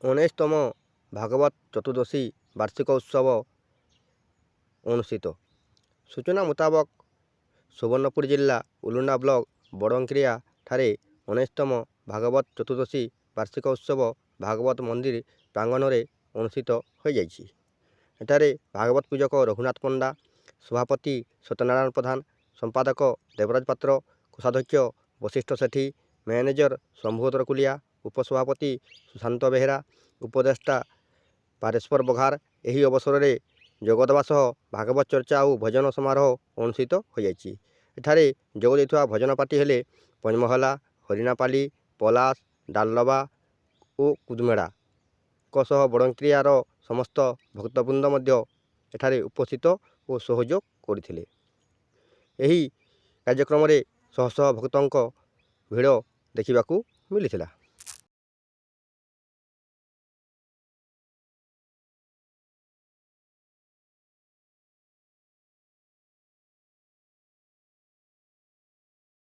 ଉଣେଇଶତମ ଭାଗବତ ଚତୁର୍ଦ୍ଦଶୀ ବାର୍ଷିକ ଉତ୍ସବ ଅନୁଷ୍ଠିତ। ସୂଚନା ମୁତାବକ ସୁବର୍ଣ୍ଣପୁର ଜିଲ୍ଲା ଉଲୁଣ୍ଡା ବ୍ଲକ ବଡ଼ଙ୍କିରିଆ ଠାରେ 19ତମ ଭାଗବତ ଚତୁର୍ଦ୍ଦଶୀ ବାର୍ଷିକ ଉତ୍ସବ ଭାଗବତ ମନ୍ଦିର ପ୍ରାଙ୍ଗଣରେ ଅନୁଷ୍ଠିତ ହୋଇଯାଇଛି। ଏଠାରେ ଭାଗବତ ପୂଜକ ରଘୁନାଥ ପଣ୍ଡା, ସଭାପତି ସତ୍ୟନାରାୟଣ ପ୍ରଧାନ, ସମ୍ପାଦକ ଦେବରାଜ ପାତ୍ର, କୋଷାଧ୍ୟକ୍ଷ ବଶିଷ୍ଠ ସେଠୀ, ମ୍ୟାନେଜର ଶମ୍ଭୁଧର କୁଲିଆ, ଉପସଭାପତି ସୁଶାନ୍ତ ବେହେରା, ଉପଦେଷ୍ଟା ପାରେଶ୍ୱର ବଘାର ଏହି ଅବସରରେ ଯୋଗଦେବା ସହ ଭାଗବତ ଚର୍ଚ୍ଚା ଓ ଭଜନ ସମାରୋହ ଅନୁଷ୍ଠିତ ହୋଇଯାଇଛି। ଏଠାରେ ଯୋଗ ଦେଇଥିବା ଭଜନ ପାର୍ଟି ହେଲେ ପଞ୍ଚମହଲା, ହରିଣାପାଲି, ପଲାଶ, ଡାଲଡବା ଓ କୁଦମେଡ଼ାଙ୍କ ସହ ବଡ଼ଙ୍କିରିଆର ସମସ୍ତ ଭକ୍ତବୃନ୍ଦ ମଧ୍ୟ ଏଠାରେ ଉପସ୍ଥିତ ଓ ସହଯୋଗ କରିଥିଲେ। ଏହି କାର୍ଯ୍ୟକ୍ରମରେ ଶହ ଶହ ଭକ୍ତଙ୍କ ଭିଡ଼ ଦେଖିବାକୁ ମିଳିଥିଲା।